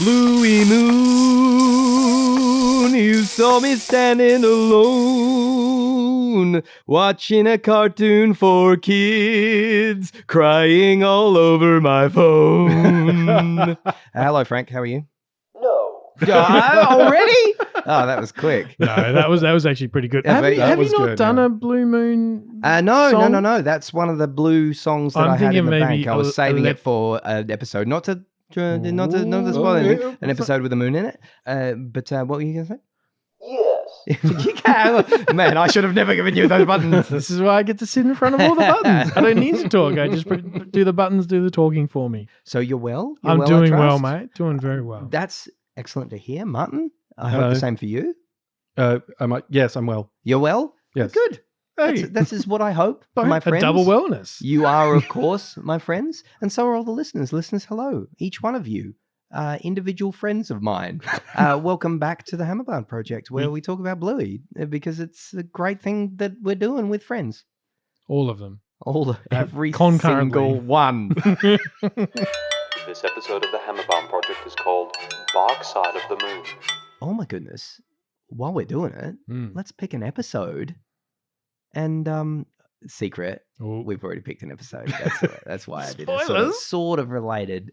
Bluey moon, you saw me standing alone, watching a cartoon for kids, crying all over my phone. Hello, Frank. How are you? No. Already? Oh, that was quick. No, that was actually pretty good. Yeah, Have you that not done a Blue Moon? No. That's one of the blue songs that I'm I had in thinking the maybe bank. I was saving it for an episode, not to spoil anything. An episode with the moon in it. But what were you going to say? Yes. You can. Man, I should have never given you those buttons. This is why I get to sit in front of all the buttons. I don't need to talk. I just do the buttons, do the talking for me. So you're well? I'm I doing well, trust? mate. Doing very well. That's excellent to hear, Martin. I hope Hello. the same for you. Yes, I'm well. You're well? Yes. Good. Hey, This is what I hope for my a friends. double wellness. You are, of course, my friends, and so are all the listeners. Listeners, hello, each one of you, individual friends of mine. Welcome back to the Hammerbound Project, where we talk about Bluey, because it's a great thing that we're doing with friends. All of them. Every concurrently. single one. This episode of the Hammerbound Project is called Bark Side of the Moon. Oh my goodness! While we're doing it, Mm. let's pick an episode. And secret. Oh. We've already picked an episode. That's why I did it. Spoilers? Sort of related,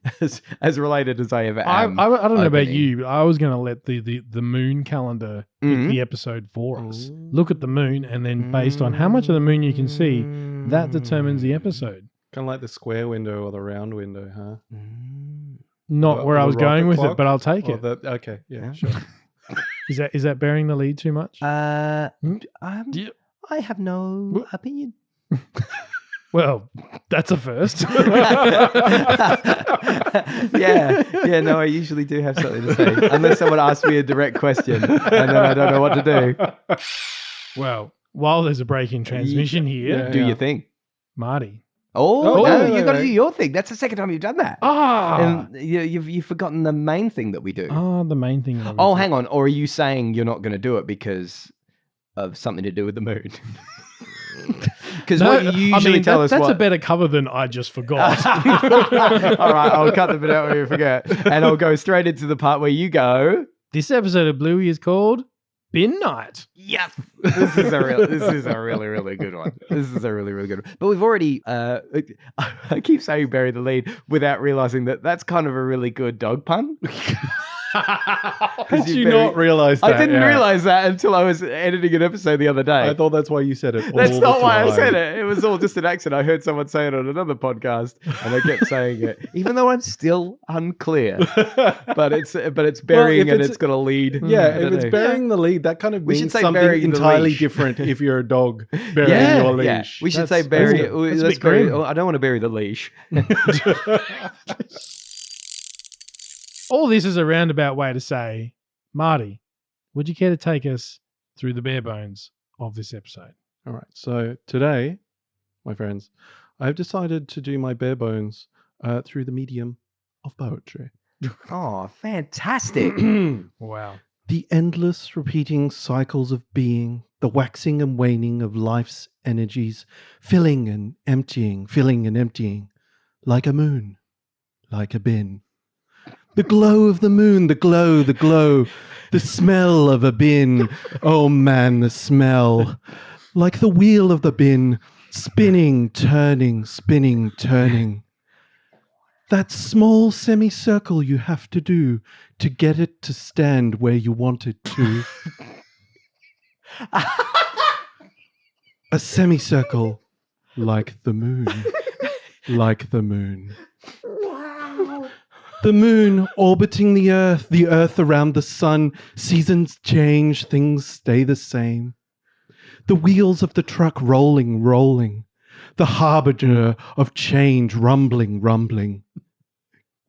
as related as I ever I am. don't know about opening. you, but I was going to let the moon calendar pick Mhm. the episode for us. Look at the moon, and then based on how much of the moon you can see, that determines the episode. Kind of like the square window or the round window, huh? Not Or where I the was going rocket with it, clock? but I'll take Or it. okay, yeah, Yeah. sure. Is that bearing the lead too much? I have no opinion. Well, that's a first. yeah, no, I usually do have something to say, unless someone asks me a direct question, and then I don't know what to do. Well, while there's a break in transmission here, Yeah. Do your thing. Marty. Oh, Oh, no, wait, you got to wait. do your thing. That's the second time you've done that. Ah, And you've forgotten the main thing that we do. the main thing. that we Oh, do. hang on. Or are you saying you're not going to do it because of something to do with the moon? Because No, what you usually tell us that's what... a better cover than I just forgot. All right, I'll cut the bit out where you forget. And I'll go straight into the part where you go... This episode of Bluey is called Bin Night. Yes, this is a really, really good one. This is a really, really good one. But we've already, I keep saying bury the lead without realizing that that's kind of a really good dog pun. How did you very- not realize that? I didn't Yeah. realize that until I was editing an episode the other day. I thought that's why you said it. That's all not the why I time. said it. It was all just an accent. I heard someone say it on another podcast, and I kept saying it, even though I'm still unclear. But it's burying if and it's- it's got a lead. Yeah, I if don't it's know. burying the lead, that kind of We should means say something burying the entirely leash. different if you're a dog burying Yeah, your leash. yeah. We should That's- say bury that's it. a Let's bit bury. grim. Oh, I don't want to bury the leash. All this is a roundabout way to say, Marty, would you care to take us through the bare bones of this episode? All right. So today, my friends, I've decided to do my bare bones through the medium of poetry. Oh, fantastic! Wow. The endless repeating cycles of being, the waxing and waning of life's energies, filling and emptying, like a moon, like a bin. The glow of the moon, the glow, the smell of a bin. Oh man, the smell. Like the wheel of the bin, spinning, turning. That small semicircle you have to do to get it to stand where you want it to. A semicircle like the moon. Like the moon. The moon orbiting the earth around the sun. Seasons change, things stay the same. The wheels of the truck rolling. The harbinger of change rumbling.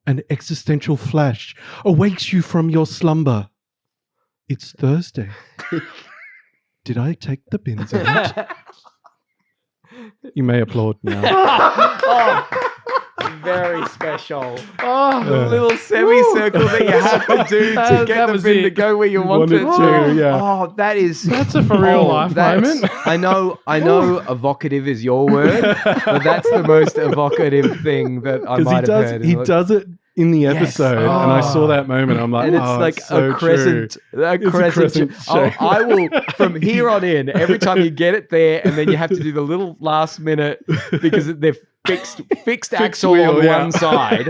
An existential flash awakes you from your slumber. It's Thursday. Did I take the bins out? You may applaud now. Oh, very special. Oh, the little semicircle that you have to do to That get the was bin it. to go where you want wanted it to, to. yeah. Oh, that's a for real life that's- moment. I know evocative is your word, but that's the most evocative thing that I might have heard. He does it in the Yes. episode, and I saw that moment. I'm like, and it's oh, like it's so a crescent, a It's a crescent. crescent Oh, shape. I will from here on in. Every time you get it there, and then you have to do the little last minute because they've fixed axle wheel, on yeah. one side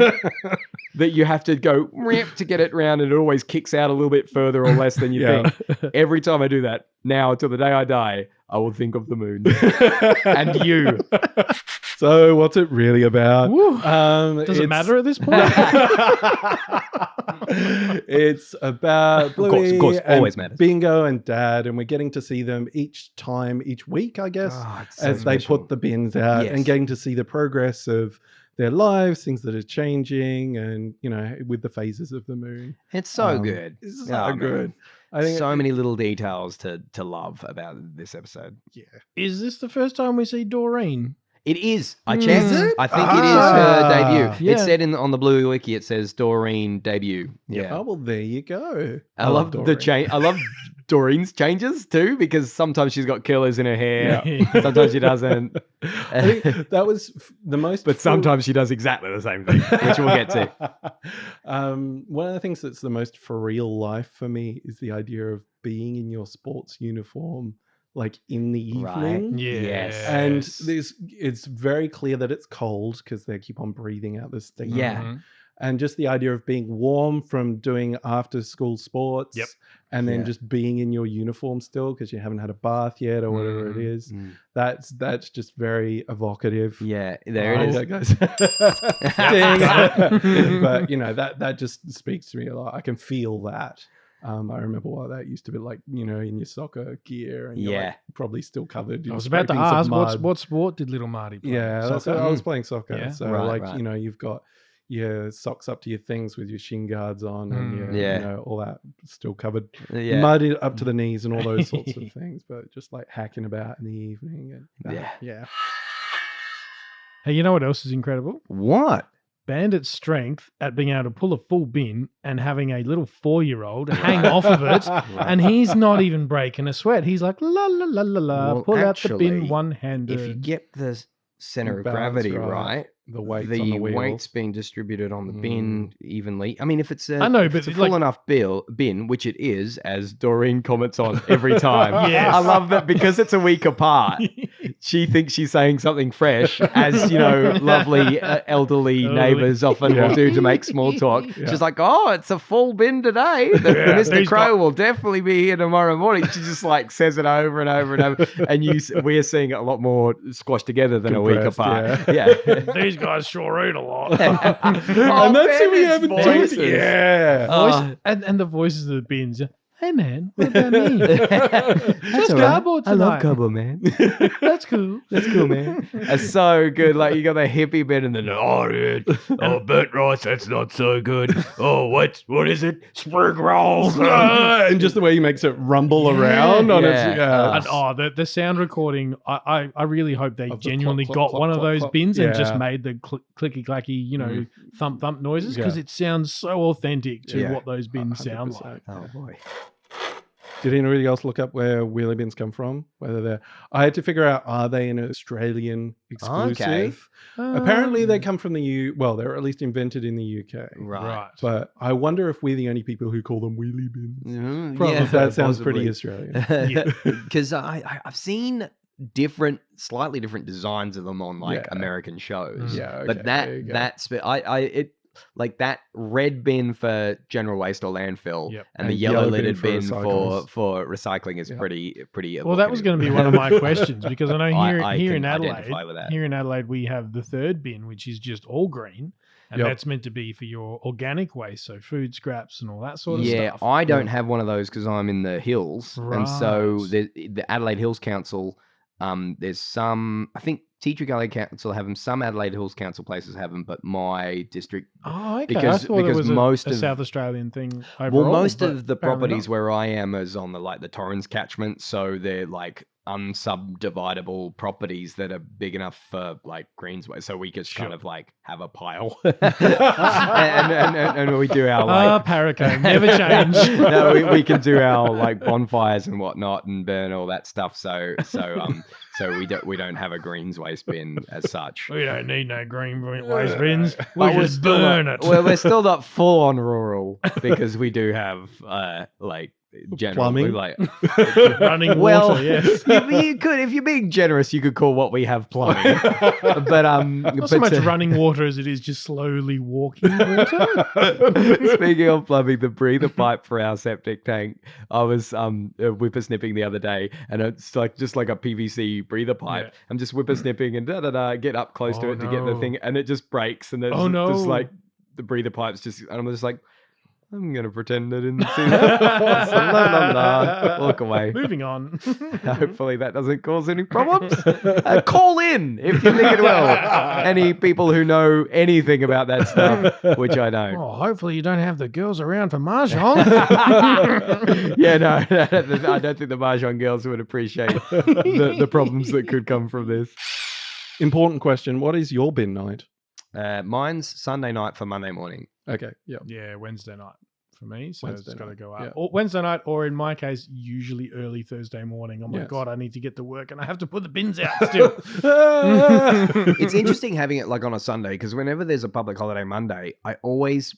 that you have to go rip to get it round, and it always kicks out a little bit further or less than you Yeah. think. Every time I do that, now until the day I die, I will think of the moon and you. So, what's it really about? Woo. Does it it's- matter at this point? It's about Bluey course, and always matters. Bingo and Dad, and we're getting to see them each week, I guess, Oh, it's so as they special. put the bins out Yes. and getting to see the progress of their lives, things that are changing, and with the phases of the moon. It's so good. It's Oh, so man. good. I think So many little details to love about this episode. Is this the first time we see Doreen? It is. I Mm. checked. Is it? I think it is Ah. her debut. Yeah. It said on the Bluey Wiki, it says Doreen debut. Yeah. Oh well, there you go. I love the Doreen. change. I love Doreen's changes too, because sometimes she's got curlers in her hair. Yeah. Sometimes she doesn't. I think that was the most. But sometimes she does exactly the same thing, which we'll get to. One of the things that's the most for real life for me is the idea of being in your sports uniform, like in the Right. evening. Yes. And it's very clear that it's cold because they keep on breathing out this steam. Yeah. Mhm. And just the idea of being warm from doing after school sports. Yep. And then Yeah. just being in your uniform still because you haven't had a bath yet or whatever it is. Mm. That's just very evocative. Yeah, there Oh, it is. that goes. Ding. But that just speaks to me a lot. I can feel that. I remember what that used to be like, in your soccer gear, and you're Yeah. like, probably still covered. In I was about to scrapings of ask, mud. what sport did little Marty play? Yeah, that's Soccer? what I was playing soccer. Yeah. So Right, right. you've got your socks up to your things with your shin guards on, and your, Yeah. all that still covered, Yeah. mud up to the knees, and all those sorts of things. But just like hacking about in the evening, and Yeah. Hey, you know what else is incredible? What? Bandit's strength at being able to pull a full bin and having a little 4-year-old hang off of it, and he's not even breaking a sweat. He's like, la la la la la, Well, pull out the actually, bin one-handed. If you get the center of Balance gravity right. right, The weights the on the wheel. weight's being distributed on the bin evenly. I mean, if it's a, I know, if but it's a it's full like- enough bin, which it is, as Doreen comments on every time. Yes. I love that because it's a week apart. She thinks she's saying something fresh, as lovely elderly neighbours often will do to make small talk. Yeah. She's like, "Oh, it's a full bin today. Mr. He's Crow got- will definitely be here tomorrow morning." She just like says it over and over and over, and we're seeing it a lot more squashed together than a week Compressed, apart. yeah. Yeah. These guys sure eat a lot. And that's who we haven't Bandit's talked. voices. Yeah. Voice- and the voices of the bins. Hey man, what about me? Just cardboard I love tonight. cardboard, man. That's cool. That's cool, man. It's so good. Like you got the hippie bit and then burnt rice. That's not so good. Oh, what is it? Sprig rolls. And just the way he makes it rumble around on Yeah. its. Yeah. And the sound recording, I really hope they Of the genuinely clop, clop, got one clop, of those clop. bins and just Yeah. made the clicky clacky, thump thump noises because Yeah. it sounds so authentic to Yeah. what those bins sound 100%. like. Oh boy. Did anybody else look up where wheelie bins come from? Whether they're, I had to figure out, are they an Australian exclusive? Apparently, they come from the well, they're at least invented in the UK. Right. But I wonder if we're the only people who call them wheelie bins. Yeah, That sounds pretty possibly. Australian. Because I've seen slightly different designs of them on like Yeah. American shows. Yeah, okay, but there you go. like that red bin for general waste or landfill, Yep. and the And yellow yellow lidded bin bin for for recycling is Yeah. pretty. Well, that was going to be one of my questions because I know I here can in identify with Adelaide, that. here in Adelaide, we have the third bin, which is just all green, and Yep. that's meant to be for your organic waste, so food scraps and all that sort of Yeah, stuff. I don't have one of those because I'm in the hills, and so Right. the Adelaide Hills Council. There's some. I think Teacher Gully Council have them. Some Adelaide Hills Council places have them, but my district. Oh, okay. Because- I thought it because was most a of- South Australian thing overall. Well, most but of the apparently properties not. where I am is on the Torrens catchment, so they're like unsubdividable properties that are big enough for like greensway, so we could kind of like have a pile, and we do our like Paracombe, never change. no, we can do our like bonfires and whatnot and burn all that stuff. So we don't have a greens waste bin as such. We don't need no green waste bins. But We'll we're just still burn not- it. Well, we're still not full on rural because we do have like general Plumbing? like Running well, water, yes. you could, if you're being generous, you could call what we have plumbing. But Not so much running water as it is just slowly walking water. Speaking of plumbing, the breather pipe for our septic tank, I was whippersnipping the other day, and it's like just like a PVC breather pipe. Yeah. I'm just whippersnipping and get up close to Oh, it to get the no. thing, and it just breaks, and there's Oh, no. just like the breather pipe's just, and I'm just like, I'm gonna pretend I didn't see that. La, la, la. Walk away. Moving on. Hopefully that doesn't cause any problems. Call in if you think it will. Any people who know anything about that stuff, which I don't. Oh, hopefully you don't have the girls around for mahjong. Yeah, no, I don't think the Mahjong girls would appreciate the problems that could come from this. Important question. What is your bin night? Mine's Sunday night for Monday morning. Okay. Yeah. Yeah, Wednesday night for me. So Wednesday it's got to night, go out. yeah. Or Wednesday night, or in my case, usually early Thursday morning. Oh my Yes. God, I need to get to work and I have to put the bins out still. It's interesting having it like on a Sunday because whenever there's a public holiday Monday, I always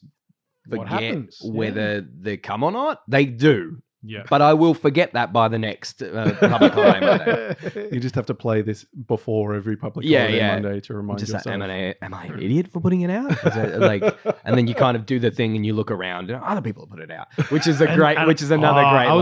What forget happens? whether they come or not. They do. Yeah. But I will forget that by the next public holiday Monday. You just have to play this before every public Yeah, holiday yeah. Monday to remind Just like, yourself. am I an idiot for putting it out? Is it like, and then you kind of do the thing and you look around and other people put it out, which is another great I was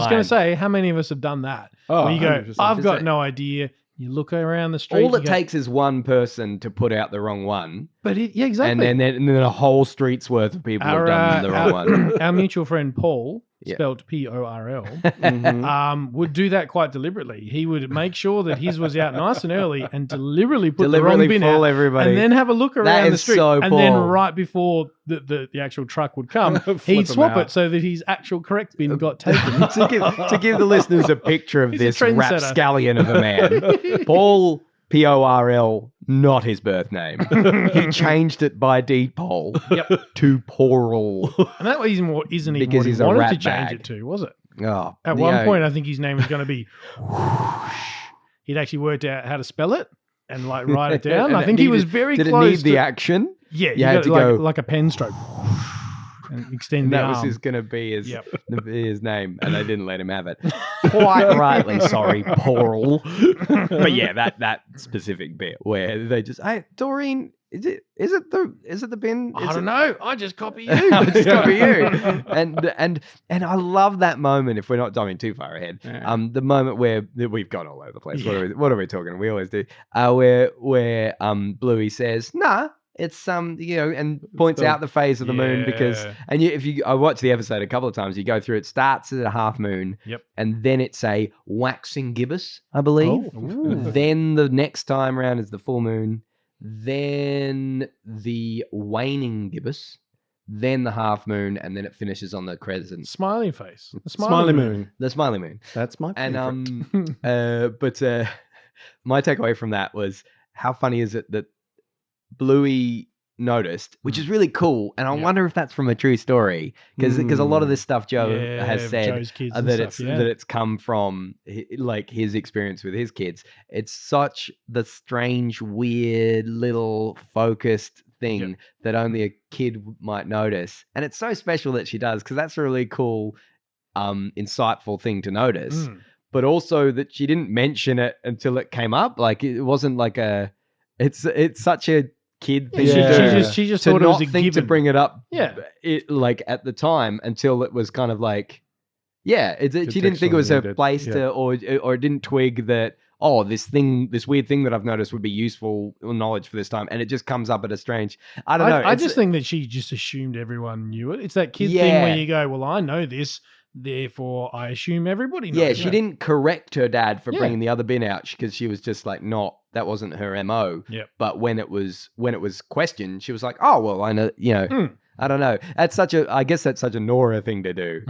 going line. to say, how many of us have done that? Oh, Where you go, 100%. I've got Just no idea. You look around the street. all you it go, takes is one person to put out the wrong one, But yeah, exactly. and then a whole street's worth of people have done the wrong one. Our mutual friend Paul, Yeah. spelled Porl, Mhm. would do that quite deliberately. He would make sure that his was out nice and early and deliberately put the wrong Deliberately bin fool out, everybody. and then have a look around the is street. so and then Paul. right before the actual truck would come, Flip he'd 'em swap out. it so that his actual correct bin got taken. to give the listeners a picture of He's a this trendsetter. rapscallion of a man, Paul Porl, not his birth name. He changed it by deed poll to Porl. And that isn't even Because what he he's a wanted rat to change bag. it to, was it? Oh, At one point, I think his name was going to be. He'd actually worked out how to spell it and like write it down. And I it think he was needed- very did close. it need the to, action? yeah, you had got to like, go- like a pen stroke and extend And the that arm. was his going to be his, Yep. his name, and they didn't let him have it. Quite rightly, sorry, Porl. But yeah, that specific bit where they just, hey, Doreen, is it the bin? I Is don't it- know. I just copy you. I'll just copy you. And I love that moment. If we're not diving too far ahead, Yeah. the moment where we've gone all over the place. What are we talking? We always do. Where Bluey says, "Nah, it's and points the- out the phase of the moon because Yeah. and I watched the episode a couple of times. You go through. It starts at a half moon. Yep. And then it's a waxing gibbous, I believe. Oh. Then the next time around is the full moon. Then the waning gibbous, then the half moon, and then it finishes on the crescent, Smiley face. The Smiley moon. the smiley moon. That's my favorite. And but my takeaway from that was how funny is it that Bluey noticed, which is really cool, and I Yeah. wonder if that's from a true story because a lot of this stuff Joe Yeah, has said Joe's kids and that stuff, it's yeah. that it's come from like his experience with his kids. It's such the strange, weird, little focused thing Yep. that only a kid might notice, and it's so special that she does because that's a really cool, insightful thing to notice. Mm. But also that she didn't mention it until it came up. Like it wasn't like it's such a kid thing Yeah, to do. she just To thought it was not a think given. to bring it up, Yeah. like at the time until it was kind of like, yeah, she didn't think it was her Contextually place needed, or didn't twig that. Oh, this weird thing that I've noticed would be useful knowledge for this time, and it just comes up at a strange. I don't know. I it's- just think that she just assumed everyone knew it. It's that kid thing Yeah. where you go, well, I know this, therefore I assume everybody knows. yeah, she didn't correct her dad for Yeah. bringing the other bin out because she was just like that wasn't her MO. Yep. But when it was questioned, she was like, oh well, I know, Mm. I don't know. I guess that's such a Nora thing to do.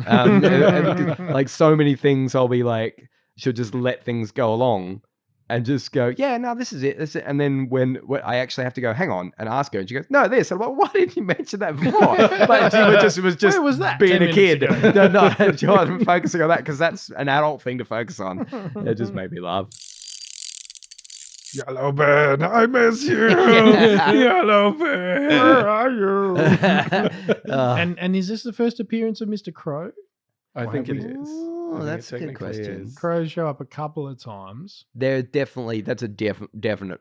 Like so many things, I'll be like, she'll just let things go along and just go, yeah, no, this is it. This is it. And then when I actually have to go, hang on, and ask her, and she goes, no, this. I'm like, why didn't you mention that before? But she was just Where was that being 10 a kid. minutes ago? No, she wasn't focusing on that because that's an adult thing to focus on. It just made me laugh. Yellow bird, I miss you. Yellow bird, where are you? And is this the first appearance of Mr. Crow? I think it is. Oh, I think that's it a good technically question. is. Crows show up a couple of times. That's a definite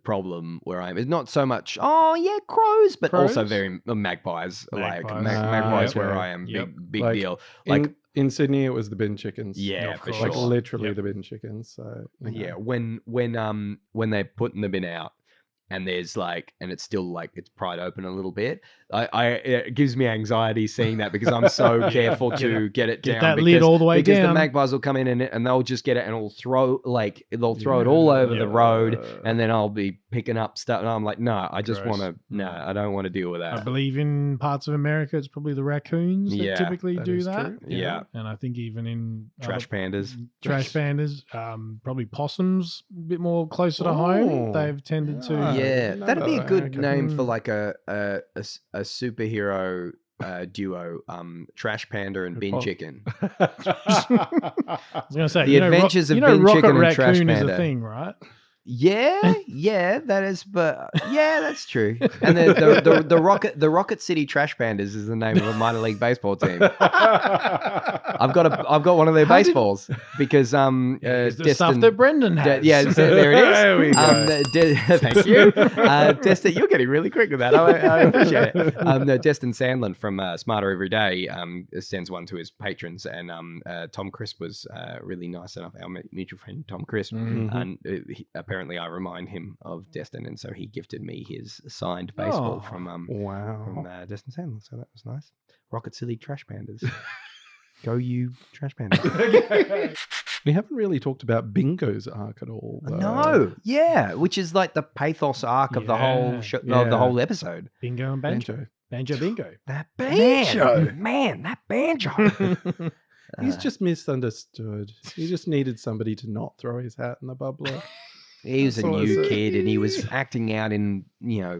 problem where I am. It's not so much, oh yeah, crows, but also Crows? very magpies. Like Magpies. magpies Yep. where I am, Yep. big Like, deal. Like in Sydney, it was the bin chickens. yeah, Of for course. sure. Like literally Yep. the bin chickens. So you know. Yeah, when they're putting the bin out and there's like, and it's still like it's pried open a little bit. It gives me anxiety seeing that because I'm so careful to get it Get down. that because, lid all the way because down. the magpies will come in and they'll just get it and it'll throw it all over the road, and then I'll be picking up stuff and I'm like, no, I just Gross. want to, I don't want to deal with I that. believe in parts of America, it's probably the raccoons that Yeah, typically that do is that. true. Yeah. And I think even in Trash pandas. trash pandas, probably possums, a bit more closer to home. Oh. They've tended to. Ah, Yeah, no, that'd be a good okay. name for Mm. like a superhero duo, Trash Panda and Bin Oh. Chicken. I was going to say, The Adventures of Bin Bin Chicken and Trash Raccoon is Panda. a thing, right? Yeah, that is, but yeah, that's true. And the Rocket City Trash Pandas is the name of a minor league baseball team. I've got one of their How did- baseballs because It's the stuff Destin- that Brendan has. yeah, there it is. There we go. Thank you. Destin, you're getting really quick with that. I appreciate it. No, Destin Sandlin from Smarter Every Day sends one to his patrons, and Tom Crisp was really nice enough. Our mutual friend Tom Crisp, Mhm. and apparently I remind him of Destin, and so he gifted me his signed baseball Oh. from Wow. Destin Sandlin. So that was nice. Rocket City Trash Pandas. Go you Trash Pandas. We haven't really talked about Bingo's arc at all. Though. No, yeah, which is like the pathos arc of the whole Yeah. show, of Yeah. the whole episode. Bingo and Banjo. Banjo Bingo. That Banjo. man, that banjo. He's just misunderstood. He just needed somebody to not throw his hat in the bubbler. He was a That's all I new said. kid, and he was acting out in Yeah.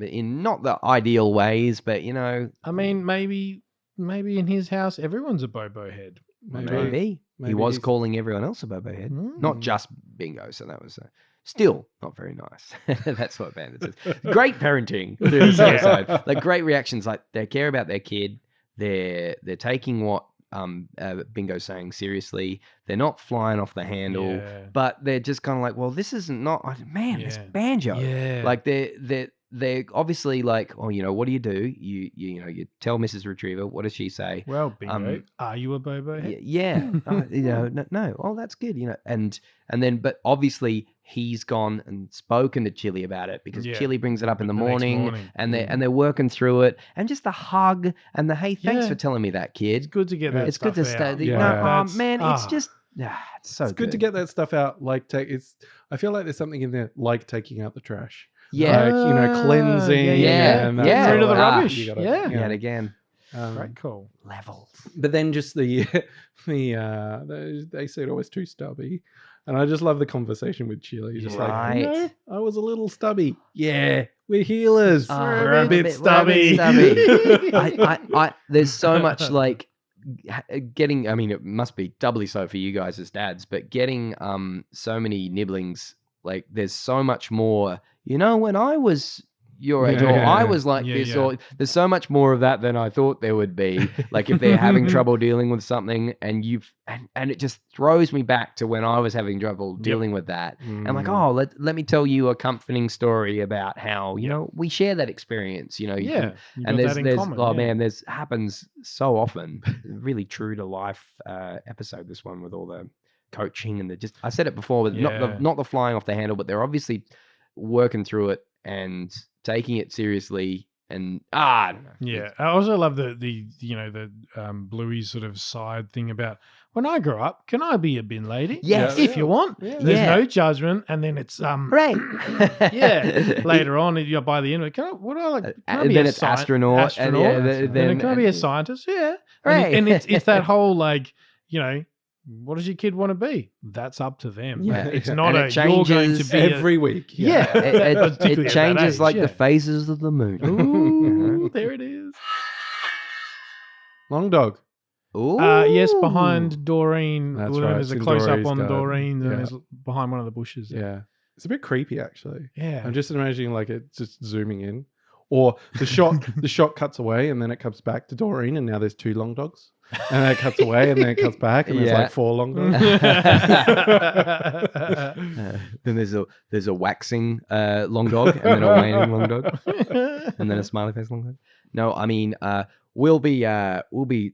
in not the ideal ways, but I mean, maybe in his house, everyone's a Bobo head. maybe he maybe was he's- calling everyone else a bobo head, not Mm. just Bingo. So that was still not very nice. That's what Bandit says. Great parenting through this Yeah. episode. Like great reactions. Like they care about their kid. They're taking what Bingo's saying seriously. They're not flying off the handle, Yeah. but they're just kind of like, well, this isn't man, this Yeah. banjo. Yeah. Like they're obviously like, oh, what do? You tell Mrs. Retriever, what does she say? Well, Bingo, um, are you a Bobo head? Yeah, no. Oh, that's good. And then, but obviously he's gone and spoken to Chili about it because Yeah. Chili brings it up in the The next morning, morning. and they're working through it, and just the hug and the hey, thanks Yeah. for telling me that, It's kid. good to get that. It's good to stuff out. stay. Yeah. No, That's- man, it's ah. just it's so It's good to get that stuff out. Like I feel like there's something in there like taking out the trash. Yeah, Like, cleansing. Yeah. and Yeah. that Get sort rid of the of- rubbish. you gotta- Yeah. yet again, Right, cool. levels. But then just they say it always too stubby. And I just love the conversation with Chili. Just like, Right. I was a little stubby. Yeah, we're healers. Oh, we're a bit we're a stubby. bit I there's so much like getting. I mean, it must be doubly so for you guys as dads, but getting so many nibblings. Like, there's so much more. When I was your age, or Yeah. I was like Yeah, this, yeah. or there's so much more of that than I thought there would be. Like, if they're having trouble dealing with something, and and it just throws me back to when I was having trouble dealing with that. I'm like, Mm. oh, let me tell you a comforting story about how we share that experience. You Yeah. can- you and got there's that in there's common, oh yeah. man, there's happens so often. Really true to life episode. This one with all the coaching and I said it before, but Yeah. not the flying off the handle, but they're obviously working through it and taking it seriously. And I don't know. Yeah, I also love the Bluey's sort of side thing about when I grow up, can I be a bin lady? Yes. if you want. Yeah. There's Yeah. no judgment, and then it's Right. yeah. Later on, by the end of it, can I And be then a it's astronaut, and yeah, And then can I be a scientist? Yeah. Right. And it's that whole like what does your kid want to be? That's up to them. Yeah. It's Yeah. not And it you're going to changes be Every week. Yeah. It Particularly at that changes age, like yeah. the phases of the moon. Ooh, there it is. Long dog. Ooh. Yes, behind Doreen. That's well, right, There's a it's in close up Doreen's on garden. Doreen, Yeah. and there's behind one of the bushes. Yeah. It's a bit creepy, actually. Yeah. I'm just imagining like it's just zooming in, or the shot cuts away and then it comes back to Doreen, and now there's 2 long dogs, and then it cuts away and then it cuts back and there's Yeah. like 4 long dogs. Then there's a waxing long dog, and then a waning long dog, and then a smiley face long dog. No, I mean we'll be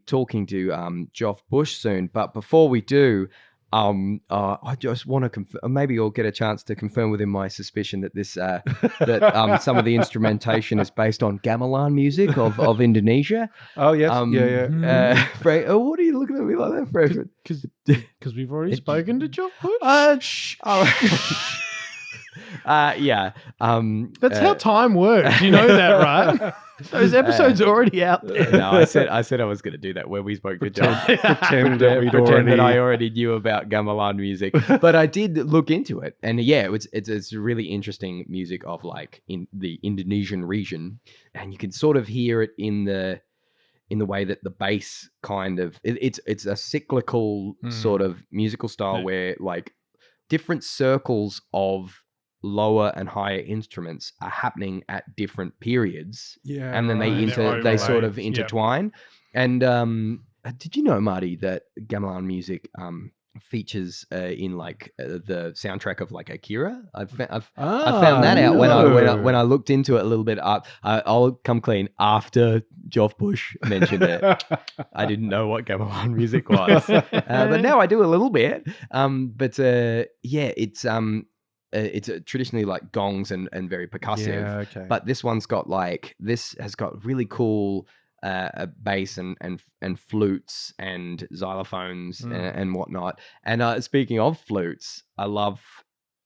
talking to Joff Bush soon, but before we do, I just want to confirm. Maybe you'll get a chance to confirm with him my suspicion that this that some of the instrumentation is based on gamelan music of Indonesia. Oh yes, yeah. Frank, what are you looking at me like that, Frank? Because we've already spoken to Joff Bush. Shh. Yeah. That's how time works. You know that, right? Those episodes are already out there. No, I said I was going to do that where we spoke to John. Pretend that we'd Pretend that I already. already knew about gamelan music, but I did look into it, and yeah, it's really interesting music of like in the Indonesian region, and you can sort of hear it in the way that the bass kind of it's a cyclical sort of musical style Yeah. where like different circles of lower and higher instruments are happening at different periods, Yeah, and then right. they sort of overlay. Yep. intertwine. And did you know, Marty, that gamelan music features in like the soundtrack of like Akira? I found that out when I looked into it a little bit. I'll come clean, after Joff Bush mentioned it. I didn't know what gamelan music was, but now I do a little bit. Yeah, it's traditionally like gongs and very percussive. Yeah, okay. But this one's got this has got really cool bass and flutes and xylophones and whatnot. And speaking of flutes, I love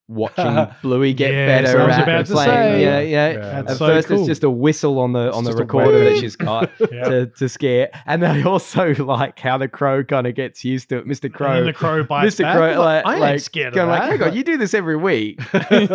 watching Bluey get Yes, better I was at about to playing. say. Yeah. Yeah. That's At so first, cool. it's just a whistle on the just a recorder that weapon. she's got Yeah. to scare. And I also like how the crow kind of gets used to it. Mr. Crow. And then the crow bites Mr. back. Crow, I ain't scared of going that. like, hang on, you do this every week. And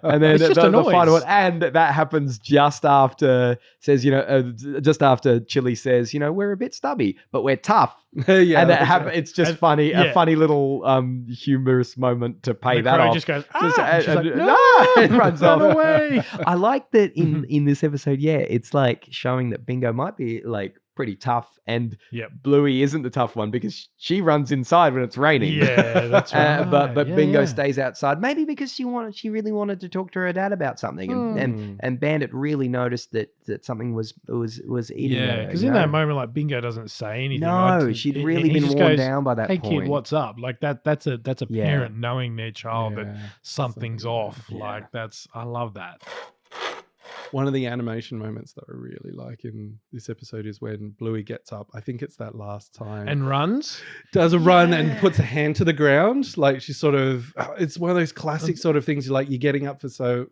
And then it's just a the final noise. one, and that happens just after just after Chili says, we're a bit stubby, but we're tough. Yeah, And that's right. it's just And- funny, a yeah. funny little humorous moment to pay The that crow off. just goes, Just- and she's and- like, no, no, it runs run off. away. I like that in this episode. Yeah, it's like showing that Bingo might be like pretty tough, and Yep. Bluey isn't the tough one because she runs inside when it's raining. Yeah, that's right. But Yeah, Bingo yeah. stays outside, maybe because she really wanted to talk to her dad about something, and Bandit really noticed that something was eating at Yeah, her. because in that moment, like Bingo doesn't say anything. No, right? she'd He- really he been just worn goes, down by that Hey point. kid, what's up? Like that's a Yeah. parent knowing their child that Yeah. something's off. Yeah. Like I love that. One of the animation moments that I really like in this episode is when Bluey gets up. I think it's that last time. And runs. does a run and puts a hand to the ground. Like she's sort of, it's one of those classic sort of things. Like you're getting up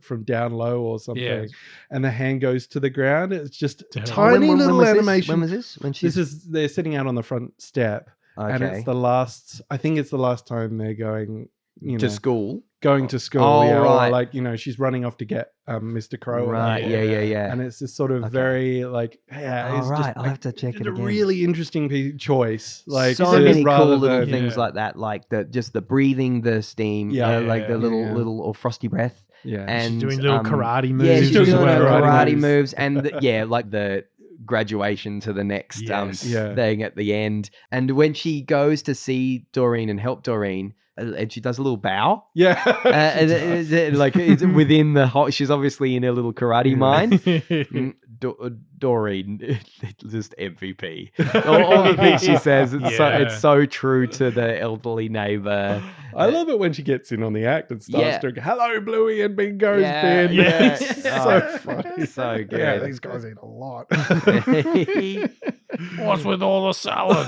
from down low or something, Yeah. and the hand goes to the ground. It's just a When- tiny little was animation. When was this? When she's They're sitting out on the front step, and okay. it's the last. I think it's the last time they're going. To school. going to school. Oh, yeah, right. Or like she's running off to get Mr. Crow. or Right. something. Yeah. And it's this sort of Okay. very like, Oh, it's right. just I'll like, have to check it a again. really interesting choice. Like so just many rather cool little than- things Yeah. like that, like the breathing, the steam, Yeah, like the yeah, little or frosty breath, Yeah. and She's doing little karate moves. Yeah, she's doing doing some her karate karate moves. moves, and like the graduation to the next Yes. Yeah. thing at the end. And when she goes to see Doreen and help Doreen, and she does a little bow. Yeah. And like it's within the whole, she's obviously in a little karate Yeah. mind. Doreen, just MVP. All the things she says, it's Yeah. so true to the elderly neighbor. I love it when she gets in on the act and starts Yeah. doing "Hello, Bluey and Bingo's Yeah, bin." yeah. It's Oh, so funny. so good. Yeah, these guys eat a lot. What's with all the salad?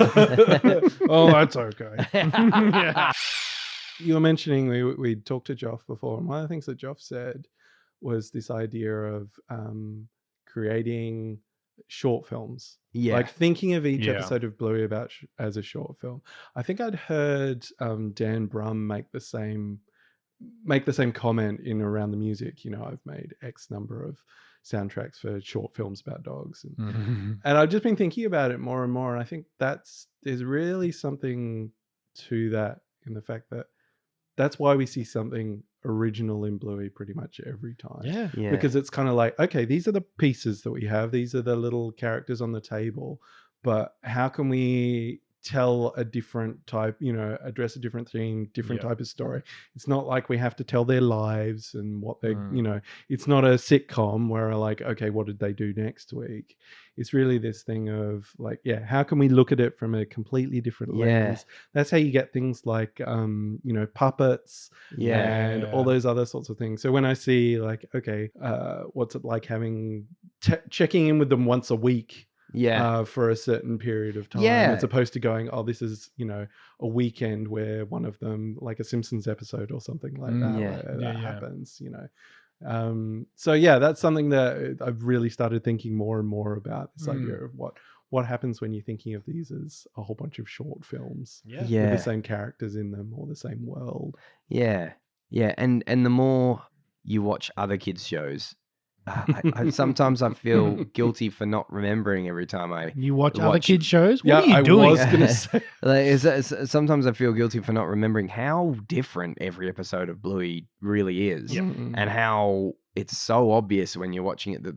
Oh, that's okay. Yeah. You were mentioning we talked to Joff before, and one of the things that Joff said was this idea of creating short films. Yeah. Like thinking of each Yeah. episode of Bluey as a short film. I think I'd heard Dan Brum make the same comment in Around the Music. You know, I've made X number of soundtracks for short films about dogs, and I've just been thinking about it more and more. And I think there's really something to that, in the fact that that's why we see something original in Bluey pretty much every time. Yeah. Yeah. Because it's kind of like, okay, these are the pieces that we have. These are the little characters on the table. But how can we tell a different type, you know, address a different theme, different Yeah. type of story? It's not like we have to tell their lives and what they, Mm. you know, it's not a sitcom where like, okay, what did they do next week? It's really this thing of like, yeah, how can we look at it from a completely different Yeah. lens? That's how you get things like, you know, puppets Yeah. and all those other sorts of things. So when I see like, okay, what's it like having checking in with them once a week Yeah. for a certain period of time, Yeah. as opposed to going, oh, this is, you know, a weekend where one of them, like a Simpsons episode or something like Mm. that, Yeah. where Yeah, that yeah. happens, you know. So yeah, that's something that I've really started thinking more and more about, this idea of what happens when you're thinking of these as a whole bunch of short films Yeah. with Yeah. the same characters in them or the same world. Yeah. Yeah. And the more you watch other kids' shows, sometimes I feel guilty for not remembering every time I You watch other Watch- kids' shows? What Yeah, are you I doing? was gonna say. sometimes I feel guilty for not remembering how different every episode of Bluey really is. Yep. And how it's so obvious when you're watching it that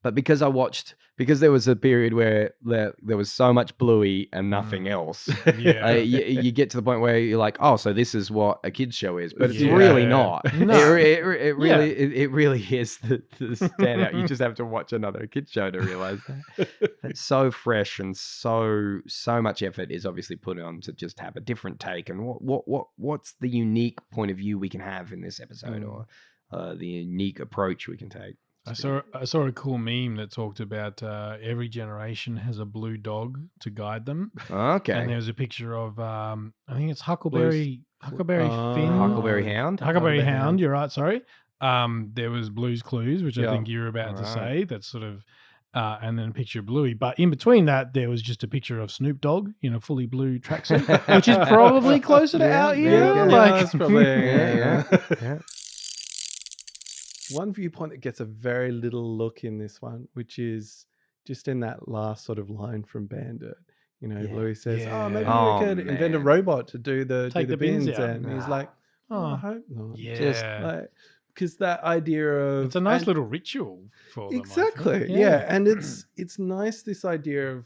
but because there was a period where there was so much Bluey and nothing else. Yeah. You get to the point where you're like, oh, so this is what a kid's show is, but it's Yeah. really not. No. It really is the standout. You just have to watch another kid's show to realize that. It's so fresh, and so much effort is obviously put on to just have a different take. And what's the unique point of view we can have in this episode, or the unique approach we can take? I saw a cool meme that talked about every generation has a blue dog to guide them, and Okay. there was a picture of I think it's Huckleberry Finn, Huckleberry Hound. Huckleberry Huckleberry Hound. Hound. You're right. Sorry. There was Blue's Clues, which I Yeah. think you were about to Right. say. That's sort of, and then a picture of Bluey. But in between that, there was just a picture of Snoop Dogg in a fully blue tracksuit, which is probably closer to Yeah, our there you era. go. Like, that's probably Yeah. one viewpoint that gets a very little look in this one, which is just in that last sort of line from Bandit. You know, Yeah. Louis says, Yeah. "Oh, maybe Oh, we could invent a man. robot to do the Take the bins out. and he's like, "Oh, I oh, hope not." yeah. Just Like, because that idea of It's a nice and- little ritual for them. I think. exactly, yeah. And it's nice, this idea of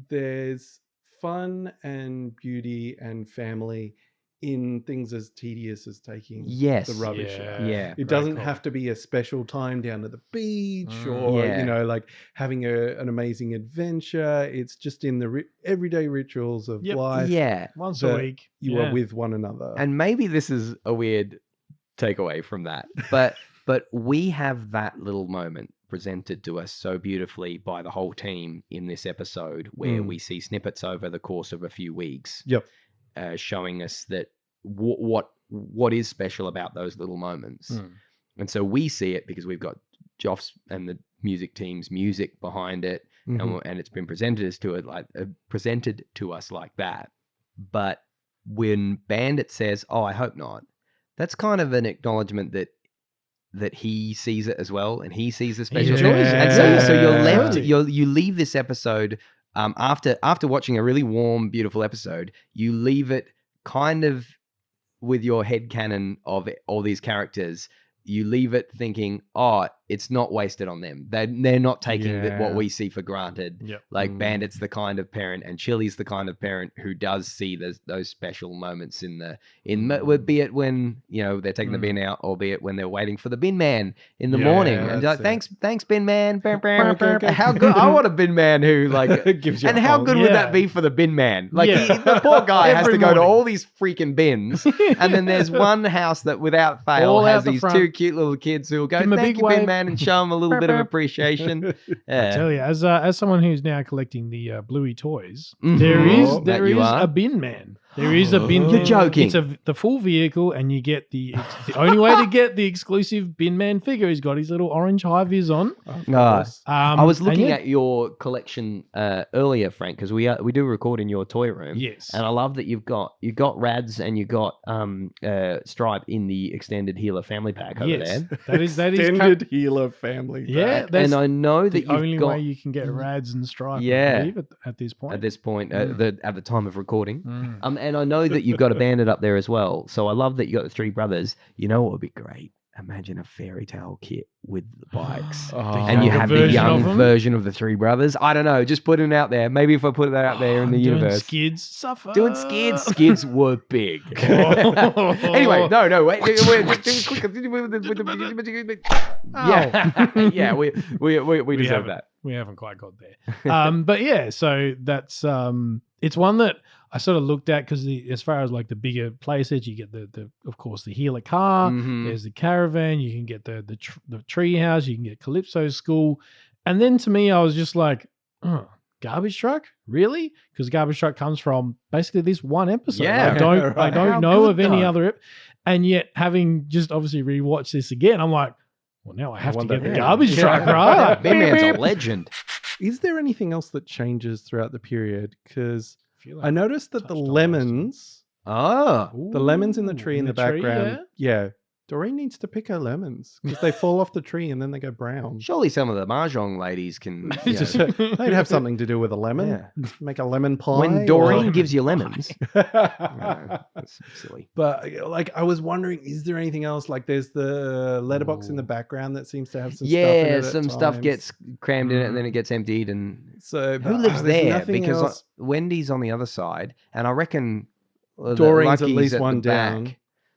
there's fun and beauty and family in things as tedious as taking Yes. the rubbish out. Yeah. It Very doesn't cool. have to be a special time down at the beach Mm. or, Yeah. you know, like having an amazing adventure. It's just in the everyday rituals of Yep. life. Yeah. Once that a week. You yeah. are with one another. And maybe this is a weird takeaway from that, but we have that little moment presented to us so beautifully by the whole team in this episode, where Mm. we see snippets over the course of a few weeks, Yep. showing us that what is special about those little moments. Mm. And so we see it because we've got Joff's and the music team's music behind it, Mhm. and it's been presented presented to us like that. But when Bandit says, "Oh, I hope not," that's kind of an acknowledgement that he sees it as well, and he sees the special. enjoys it. And so you're left. Totally. You leave this episode after watching a really warm, beautiful episode. You leave it kind of with your headcanon of all these characters. You leave it thinking, oh, it's not wasted on them. They're not taking what Yeah. we see for granted. Yep. Like Mm. Bandit's the kind of parent, and Chili's the kind of parent who does see those special moments be it when, you know, they're taking the bin out, or be it when they're waiting for the bin man in the Yeah, morning, and that's like, it. thanks bin man. Okay. How good! I want a bin man who like. Gives you And a how hug. good would Yeah. that be for the bin man? Like Yeah. the poor guy has Every to go to morning. all these freaking bins, and then there's one house that, without fail, All has out the these front. two cute little kids who will go, Give 'em a "Thank big you, bin wave." man," and show them a little bit of appreciation. I Yeah. tell you, as someone who's now collecting the Bluey toys, Mhm. there Oh, is that you are. a bin man. There is a bin. You're man. joking. It's the full vehicle, and you get the only way to get the exclusive bin man figure. He's got his little orange high vis on. I was And looking yeah, at your collection earlier, Frank, because we do record in your toy room. Yes. And I love that you got Rads and you got Stripe in the extended Healer family pack over there. that is Extended Healer family. yeah. pack. That's And I know that the you've only got way you can get Rads and Stripe. Yeah. I believe, at this point. at this point Mm. at the time of recording. Mm. And I know that you've got a Bandit up there as well. So I love that you got the three brothers. You know what would be great? Imagine a fairy tale kit with the bikes. Oh. And you younger have the version young of 'em? version of the three brothers. I don't know. Just putting it out there. Maybe if I put that out there in the I'm doing universe. Skids suffer. Doing skids. Skids were big. Oh. Anyway, no, wait. Yeah, yeah, we deserve that. We haven't quite got there. But yeah, so that's it's one that I sort of looked at because as far as like the bigger play sets, you get the of course the Healer car. Mhm. There's the caravan. You can get the tree house. You can get Calypso's school. And then to me, I was just like, garbage truck, really? Because garbage truck comes from basically this one episode. Yeah, I don't right. How know good, of any though. other. And yet, having just obviously rewatched this again, I'm like, well, now I have to wonder get the who. garbage Yeah. truck, right? Ben Man's a Beep. legend. Is there anything else that changes throughout the period? Because Feel like I noticed that the touched on lemons, Oh, the lemons in the Ooh, tree in the background, yeah? yeah, Doreen needs to pick her lemons because they fall off the tree and then they go brown. surely some of the mahjong ladies can. You Just- know, they'd have something to do with a lemon. Yeah. Make a lemon pie. when Doreen gives you lemons, or- that's silly. But like, I was wondering, is there anything else? Like, there's the letterbox in the Ooh. background that seems to have some stuff in it Yeah, at some stuff times. gets crammed in it and then it gets emptied. And So who but, lives there's there? nothing Because else. Wendy's on the other side, and I reckon the Doreen's at Lucky's least the one back. down.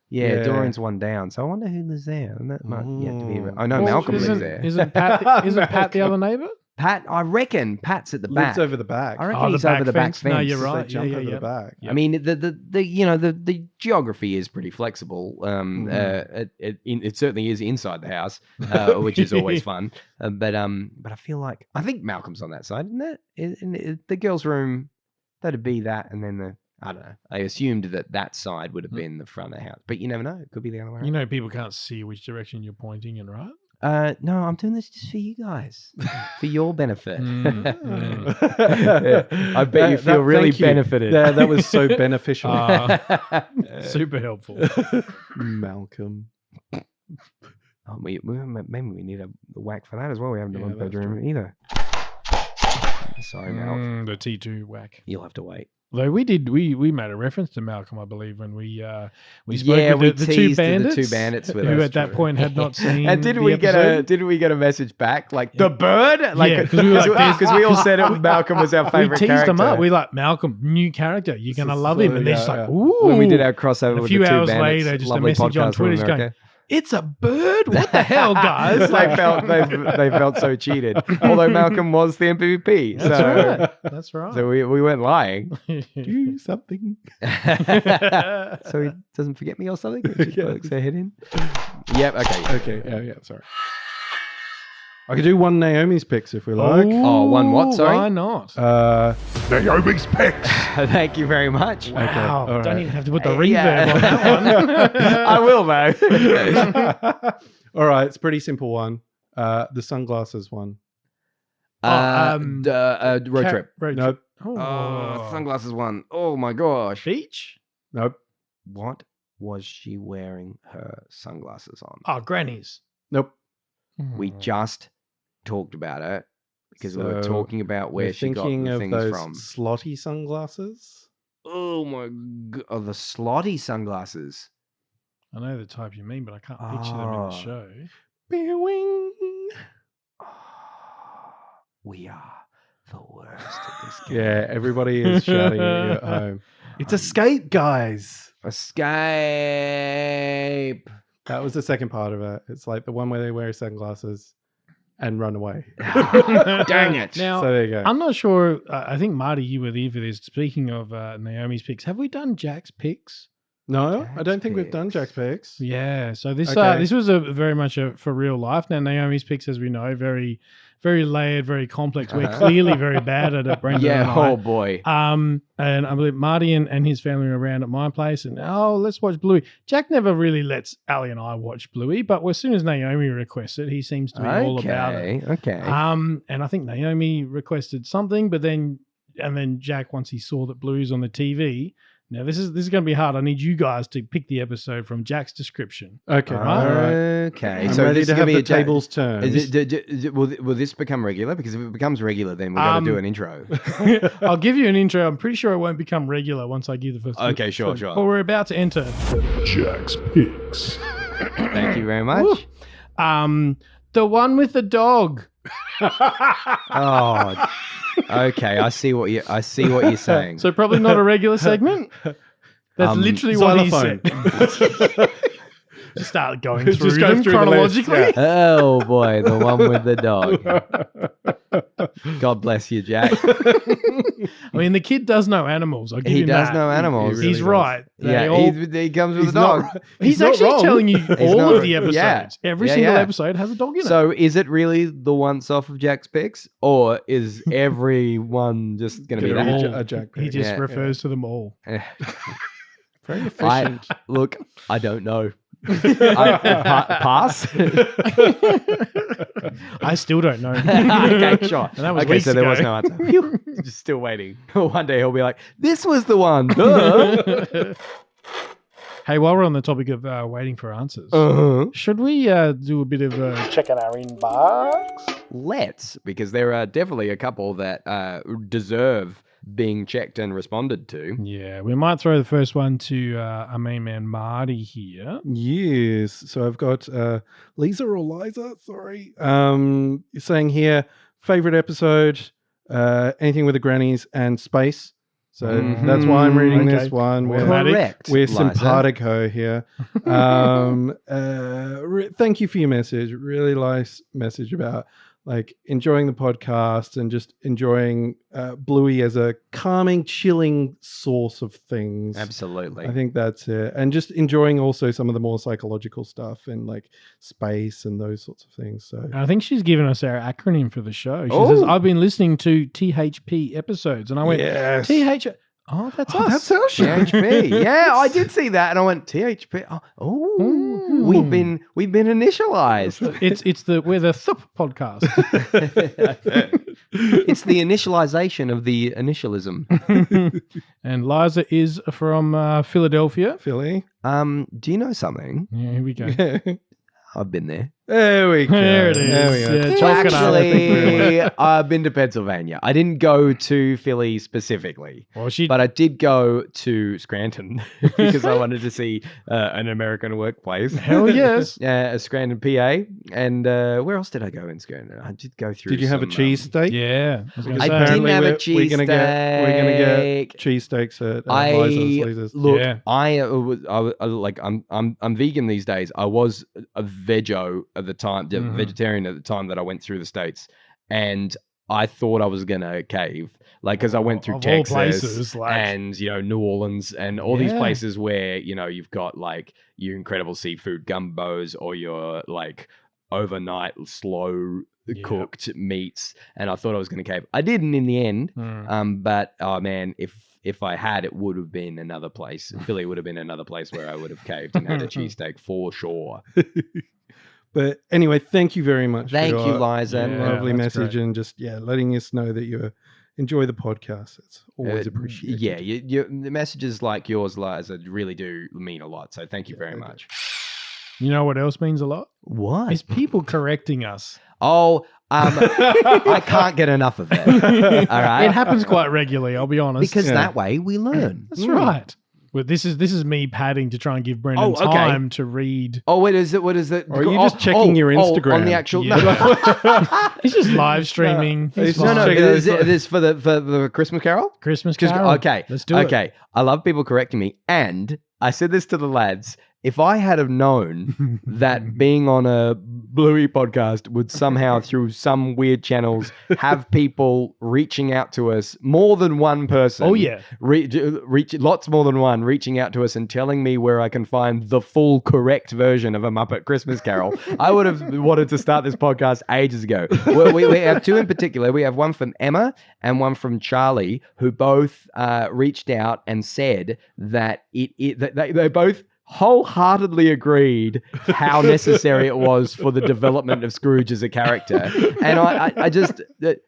Yeah, Yeah. Doreen's one down. So I wonder who lives there. And that might yet to be. Ooh. I know Well, Malcolm lives isn't- there. Isn't Pat the other neighbor? Pat, I reckon Pat's at the lives back. over the back. I reckon Oh, the he's over back the back fence? fence. No, you're They right. jump Yeah, over yeah. the back. I mean, the geography is pretty flexible. It certainly is inside the house, which is always fun. But I feel like I think Malcolm's on that side, isn't it? In the girls' room, that'd be that, and then I don't know. I assumed that side would have been the front of the house, but you never know. It could be the other way around. You know, people can't see which direction you're pointing in, right? No, I'm doing this just for you guys, for your benefit. Mm, Yeah, I bet you feel really thank you. benefited. Yeah, that was so beneficial. Super helpful. Malcolm. Oh, maybe we need a whack for that as well. We haven't done Yeah, a that's bedroom either. Sorry, Mal. The T2 whack. You'll have to wait. Though we made a reference to Malcolm, I believe, when we spoke Yeah, with the two teased bandits, the two bandits with who us, at that true. point had not seen. And didn't the we get episode. a message back like the bird? Like Yeah, 'cause we were like, because we all said it. Malcolm was our We favorite teased character. them up. We like Malcolm, new character. You're gonna love him, and they're just like, yeah. ooh. when we did our crossover And a with few the two hours bandits, later, just a lovely message on podcast from Twitter just going, America. it's a bird. What the hell, guys? they felt so cheated. Although Malcolm was the MVP, That's so right. That's right. so we weren't lying. Do something. So he doesn't forget me or something. It just Yeah. pokes their head in. Yep. Okay. Okay. Oh, yeah. Sorry. I could do one Naomi's picks if we like. Oh, one what? Sorry? Why not? Naomi's picks. Thank you very much. Wow. all Don't right. even have to put the Hey, reverb yeah. on that one. I will though. All right. It's a pretty simple one. The sunglasses one. Road trip. Road Nope. trip. Oh, Sunglasses one. Oh my gosh. Beach? Nope. What was she wearing her sunglasses on? Oh, grannies. Nope. We Hmm. just talked about it because we were So, talking about where We're she got thinking the of things those from. slotty sunglasses. Oh my god. Oh, the slotty sunglasses. I know the type you mean, but I can't picture them in the Oh. show. Bewing. We are the worst at this game. Yeah, everybody is shouting at you at home. It's Escape, guys. Escape. That was the second part of it. It's like the one where they wear sunglasses and run away. Dang it. Now, So there you go. I'm not sure. I think, Marty, you were there for this. Speaking of Naomi's picks, have we done Jack's picks? No, I don't think we've Jack's done Jack's picks. Yeah, so this Okay. this was a very much a for real life. Now Naomi's picks, as we know, very very layered, very complex. We're clearly very bad at it, Brendan and Yeah. I. Oh boy. And I believe Marty and his family were around at my place, and let's watch Bluey. Jack never really lets Ali and I watch Bluey, but as soon as Naomi requests it, he seems to be all about it. Okay. And I think Naomi requested something, but then Jack, once he saw that Bluey's on the TV. Now this is going to be hard. I need you guys to pick the episode from Jack's description. Okay. Right. All right. Okay. I'm So ready this to is have gonna be the a Jack- tables turned. Is it, will this become regular? Because if it becomes regular, then we got to do an intro. I'll give you an intro. I'm pretty sure it won't become regular once I give the first. Okay, sure. But we're about to enter. Jack's Picks. Thank you very much. The one with the dog. Oh, okay. I see what you're saying. So probably not a regular segment. That's literally what he said. Just start going through Just go them through the list, chronologically. Oh boy, the one with the dog. God bless you, Jack. I mean, the kid does know animals. I'll give He him does that. know animals. really He's does. right. They Yeah, all- he comes with He's a dog. not- he's not actually wrong. telling you all not- of the episodes. yeah. Every Yeah, single yeah. episode has a dog in it. So, is it really the once off of Jack's picks, or is everyone just going to be They're that? all- a Jack he pick. just Yeah. refers to them all. Very I efficient. look. I don't know. Pass. I still don't know. Okay, sure. And that was okay, weeks so there was ago. no answer. Phew. Just still waiting. One day he'll be like, "This was the one." Duh. Hey, while we're on the topic of waiting for answers, Uh-huh. should we do a bit of checking our inbox? Let's, because there are definitely a couple that deserve being checked and responded to. Yeah, we might throw the first one to our main man Marty here. Yes. So I've got Lisa or Liza, sorry. You're saying here, favorite episode, anything with the grannies and space. So that's why I'm reading Okay. this one. Correct. We're Liza. simpatico here. Thank you for your message. Really nice message about like enjoying the podcast and just enjoying Bluey as a calming, chilling source of things. Absolutely. I think that's it. And just enjoying also some of the more psychological stuff and like space and those sorts of things. So I think she's given us our acronym for the show. She says, Oh. I've been listening to THP episodes. And I went, yes. TH. Oh, that's us. That's our show. THP. Yeah, I did see that, and I went THP. Oh, Ooh. we've been initialized. We're the Thup podcast. It's the initialization of the initialism. And Liza is from Philadelphia. Philly. Do you know something? Yeah, here we go. I've been there. There we go. There it There we is. go. Yeah, chalk it up. Actually, I've been to Pennsylvania. I didn't go to Philly specifically, Well, she but I did go to Scranton because I wanted to see an American workplace. hell yes. Scranton, PA. And where else did I go in Scranton? I did go through. Did you have a some, cheesesteak? Yeah. I was gonna I say. didn't Apparently have a we're gonna get cheesesteak. cheesesteaks at I Liza's. look. Yeah. I'm vegan these days. I was a veggie at the time, vegetarian at the time that I went through the States, and I thought I was gonna cave, like because I went through Of all Texas places, like- and New Orleans and all these Yeah. places where you've got like your incredible seafood gumbos or your like overnight slow Yeah. cooked meats, and I thought I was gonna cave. I didn't in the end. But oh man, if I had, it would have been another place. Philly would have been another place where I would have caved and had a cheesesteak for sure. But anyway, thank you very much. Thank for you, your Liza. Yeah. lovely that's message great. and just letting us know that you enjoy the podcast. It's always appreciated. Yeah, the messages like yours, Liza, really do mean a lot. So thank you very they do. much. You know what else means a lot? What? Is people correcting us. Oh, I can't get enough of it. All right, It happens quite regularly, I'll be honest. because Yeah. that way we learn. That's right. Well, this is me padding to try and give Brendan Oh, okay. time to read. Oh, what is it? What is it? Or are you just checking your on Instagram? the actual? Yeah. He's just live streaming. No, He's he's No, fine. no, Checking out- this for the Christmas Carol. Christmas Just Carol. okay. Let's do it. Okay, I love people correcting me, and I said this to the lads, if I had have known that being on a Bluey podcast would somehow, through some weird channels, have people reaching out to us, more than one person. Oh, yeah. Reach lots more than one reaching out to us and telling me where I can find the full correct version of A Muppet Christmas Carol, I would have wanted to start this podcast ages ago. We have two in particular. We have one from Emma and one from Charlie, who both reached out and said that they both wholeheartedly agreed how necessary it was for the development of Scrooge as a character. And I just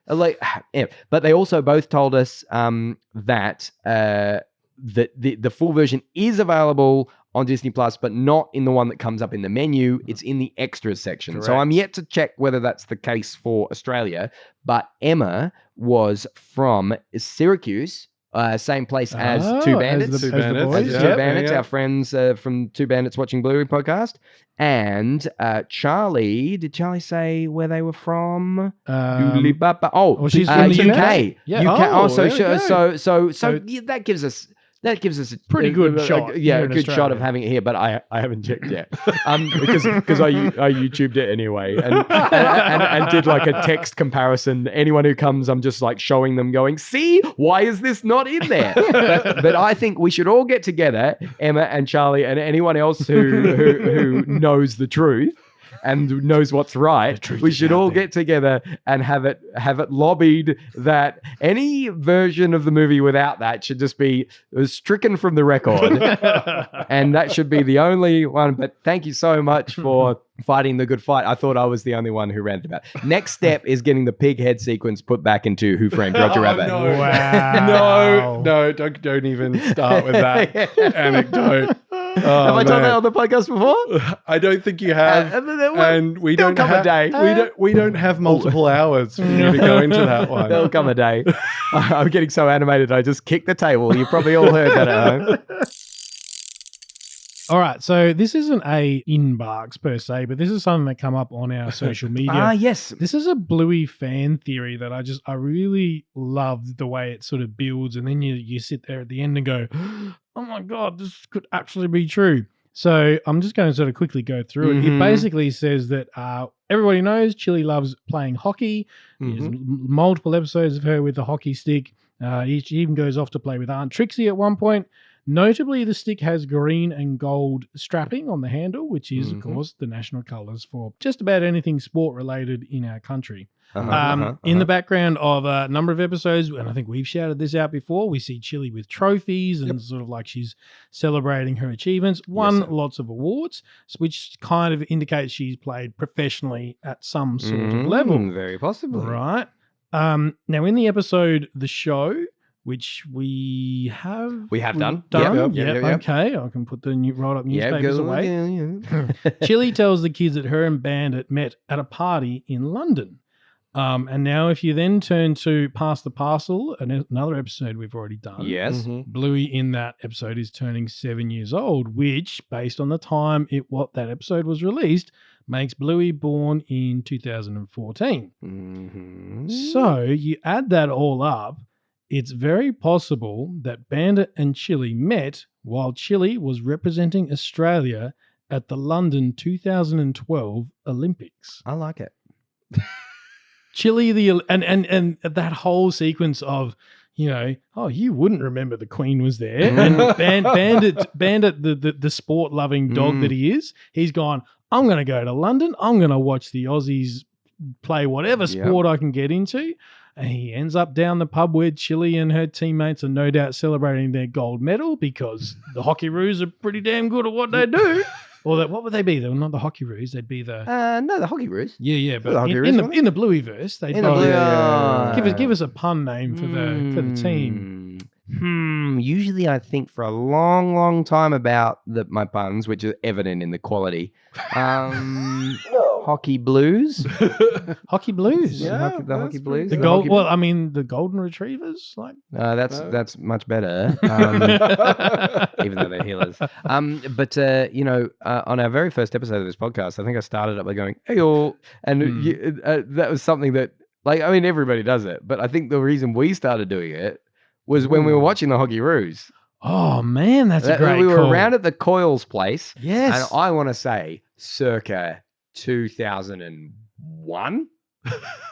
like, yeah. But they also both told us that the full version is available on Disney Plus, but not in the one that comes up in the menu. It's in the extras section. Correct. So I'm yet to check whether that's the case for Australia. But Emma was from Syracuse. Same place as Two Bandits. As the boys. As Two Bandits, our friends from Two Bandits Watching Bluey podcast. And Charlie, did Charlie say where they were from? well, she's from the UK. Yeah. UK. Oh, So there we go. so yeah, that gives us a Pretty good shot Yeah, here a in good shot of Australia. having it here, but I haven't checked yet because I YouTubed it anyway and did like a text comparison. Anyone who comes, I'm just like showing them, going, see, why is this not in there? But I think we should all get together, Emma and Charlie and anyone else who knows the truth and knows what's right. We should all get together and have it lobbied that any version of the movie without that should just be stricken from the record. And that should be the only one. But thank you so much for fighting the good fight. I thought I was the only one who ranted about it. Next step is getting the pig head sequence put back into Who Framed Roger Rabbit. No. Wow. No, don't even start with that anecdote. Oh, Have I told man. that on the podcast before? I don't think you have, and we there'll don't come a have. day. We don't have multiple hours for you to go into that one. There'll come a day. I'm getting so animated, I just kicked the table. You probably all heard that at home. All right, so this isn't a inbox per se, but this is something that come up on our social media. Yes. This is a Bluey fan theory that I really love the way it sort of builds, and then you sit there at the end and go, oh my God, this could actually be true. So I'm just going to sort of quickly go through it. It basically says that everybody knows Chili loves playing hockey. There's multiple episodes of her with the hockey stick. She even goes off to play with Aunt Trixie at one point. Notably, the stick has green and gold strapping on the handle, which is, of course, the national colours for just about anything sport-related in our country. In the background of a number of episodes, and I think we've shouted this out before, we see Chili with trophies and sort of like she's celebrating her achievements, won lots of awards, which kind of indicates she's played professionally at some sort of level. Very possibly. Right. Now, in the episode The Show, which we have done. Yep. Okay, I can put the rolled-up newspapers away. Chili tells the kids that her and Bandit met at a party in London. And now if you then turn to Pass the Parcel, another episode we've already done. Yes. Bluey in that episode is turning 7 years old, which, based on the time that episode was released, makes Bluey born in 2014. So you add that all up, it's very possible that Bandit and Chili met while Chili was representing Australia at the London 2012 Olympics. I like it. Chili, and that whole sequence of, you wouldn't remember the Queen was there. And Bandit, the sport-loving dog that he is, he's gone, I'm going to go to London. I'm going to watch the Aussies play whatever sport I can get into. And he ends up down the pub where Chili and her teammates are no doubt celebrating their gold medal because the Hockeyroos are pretty damn good at what they do. Or what would they be? They were not the Hockeyroos. They'd be the... No, the Hockeyroos. Yeah, but The Hockeyroos, in the Blueyverse, they'd give us a pun name for the team. Usually I think for a long, long time about my puns, which are evident in the quality. Hockey Blues. Hockey Blues. The Hockey Blues. The gold. Well, I mean, the Golden Retrievers. That's much better. Even though they're healers. But on our very first episode of this podcast, I think I started up by going, "Hey all," and that was something that, everybody does it. But I think the reason we started doing it was when we were watching the Hockeyroos. Oh man, that's a great We were call. around at the Coils place, Yes. and I want to say circa 2001.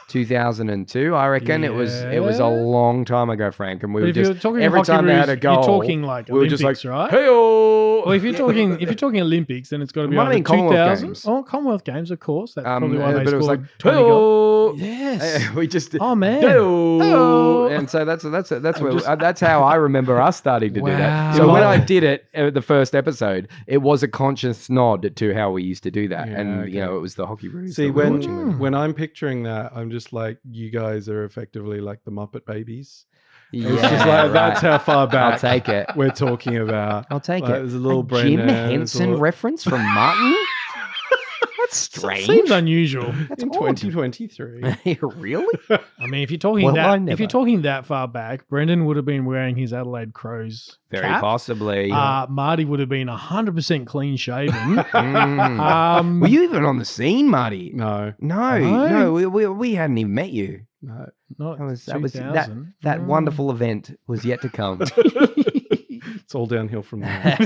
2002, I reckon. It was a Yeah. long time ago, Frank, and we But were if you're just talking every hockey time they had rules, a goal, you're talking like we were Olympics, just like, right? hey-oh! Well, if you're talking Olympics, then it's got to be Might have either been Commonwealth 2000. Games. Oh, Commonwealth Games, of course. That's probably why they but it was scored like 20 goals. hey-oh! Yes. We just Oh man. hey-oh! Hey-oh. And so that's where that's how I remember us starting to do that. Wow. So when I did it the first episode, it was a conscious nod to how we used to do that, Yeah, and okay. it was the hockey rules. See, that we were watching them. when I'm picturing that, I'm just like, you guys are effectively like the Muppet Babies. Yeah, It's just like that's how far back I'll take it. we're talking about. I'll take Like, it. there's a little A brain Jim there, there's a Henson little- reference from Martin. That's strange. Seems unusual. That's in odd. 2023. Really? I mean, if you're talking Well, I that, never. if you're talking that far back, Brendan would have been wearing his Adelaide Crows Very cap. possibly. Marty would have been 100% clean shaven. Mm. Were you even on the scene, Marty? No, No, we hadn't even met you. no. Not That was that 2000. that Mm. wonderful event was yet to come. It's all downhill from there.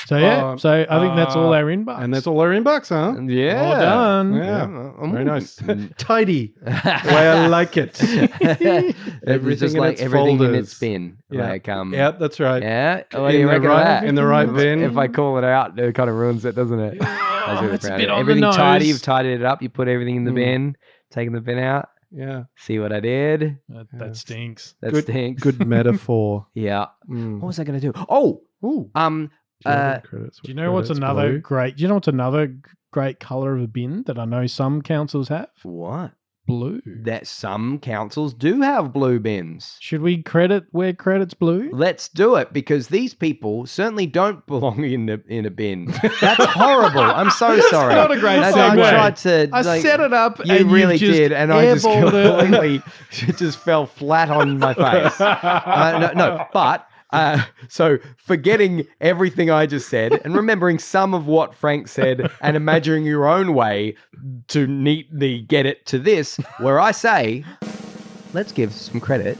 So yeah, so I think that's all our inbox. And that's all our inbox, huh? Yeah. Well done. Yeah. Very nice. Mm. Tidy. The way I like it. Everything Everything just in like its everything in folders. its bin. Yeah. Like Yep, that's right. Yeah. What do In you the reckon right- of that? in the right If- bin. If I call it out, it kind of ruins it, doesn't it? I was really it's a proud bit of it. on the Everything tidy. nose. You've tidied it up. You put everything in the Mm. bin. Taking the bin out. Yeah. See what I did? That Yes. stinks. That Good- stinks. Good metaphor. Yeah. Mm. What was I going to do? Oh, Ooh. credits Do you know what's another great? Do you know what's another great color of a bin that I know some councils have? what? Blue. That some councils do have blue bins. Should we credit where credit's blue? Let's do it because these people certainly don't belong in a bin. That's horrible. I'm so sorry. not a great I segue. tried to. I like, set it up. You and really you've just did, and I just airballed it. completely it just fell flat on my face. No, but. So forgetting everything I just said and remembering some of what Frank said and imagining your own way to neatly get it to this, where I say, let's give some credit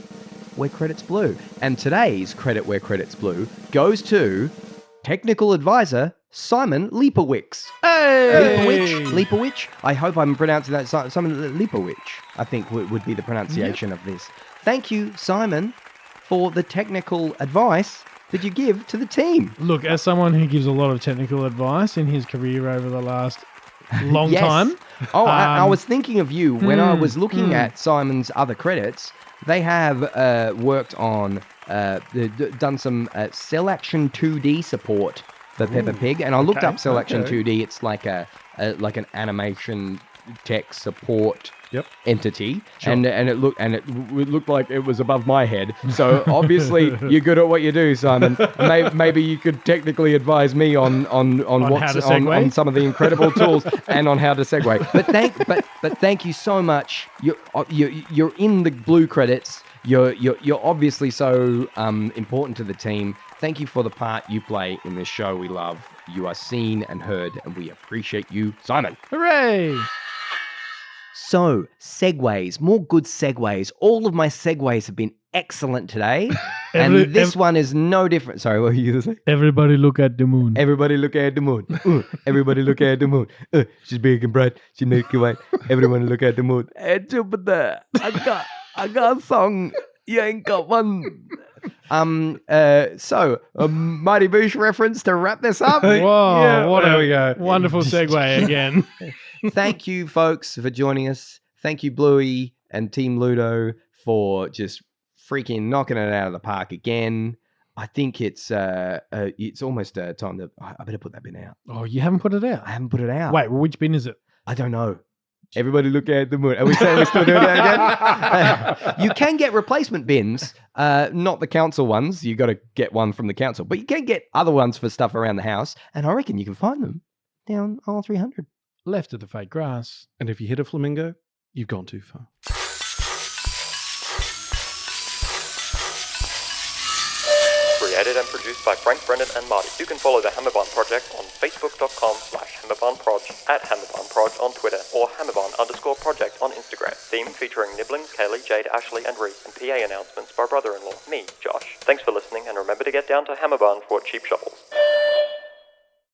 where credit's blue. And today's credit where credit's blue goes to technical advisor Simon Leipowicz. Hey! Leipowicz? I hope I'm pronouncing that. Simon Leipowicz, I think would be the pronunciation of this. Thank you, Simon, for the technical advice that you give to the team. Look, as someone who gives a lot of technical advice in his career over the last long Yes. time. Oh, I Um, was thinking of you when I hmm, was looking hmm. at Simon's other credits. They have worked on, done some Cell Action 2D support for Peppa Pig, and I looked Okay, up Cell Action okay. 2D. It's like like an animation tech support Yep. entity, Sure. and it looked like it was above my head. So obviously you're good at what you do, Simon. Maybe you could technically advise me on how what's to segue? on some of the incredible tools and on how to segue. But thank you so much. You're in the blue credits. You're obviously so important to the team. Thank you for the part you play in this show we love. You are seen and heard, and we appreciate you, Simon. Hooray! So, segues, more good segues. All of my segues have been excellent today. Every- And this one is no different. Sorry, what were you going to say? Everybody look at the moon. Everybody look at the moon. Everybody look at the moon. She's big and bright. She make you white. Everyone look at the moon. Hey, Jupiter, I got a song. You ain't got one. Mighty Boosh reference to wrap this up. Whoa, Yeah, what there a we go. wonderful segue again. Thank you, folks, for joining us. Thank you, Bluey and Team Ludo, for just freaking knocking it out of the park again. I think it's almost time to. I better put that bin out. Oh, you haven't put it out? I haven't put it out. Wait, which bin is it? I don't know. Everybody look at the moon. Are we still doing that again? You can get replacement bins, not the council ones. You got to get one from the council, but you can get other ones for stuff around the house, and I reckon you can find them down aisle 300. Left of the fake grass. And if you hit a flamingo, you've gone too far. Created and produced by Frank, Brendan, and Marty. You can follow the Hammerbarn Project on Facebook.com/HammerbarnProj, at HammerbarnProj on Twitter, or Hammerbarn_project. Project on Instagram. Theme featuring Nibblings, Kaylee, Jade, Ashley, and Reese, and PA announcements by brother-in-law, me, Josh. Thanks for listening, and remember to get down to Hammerbarn for cheap shovels.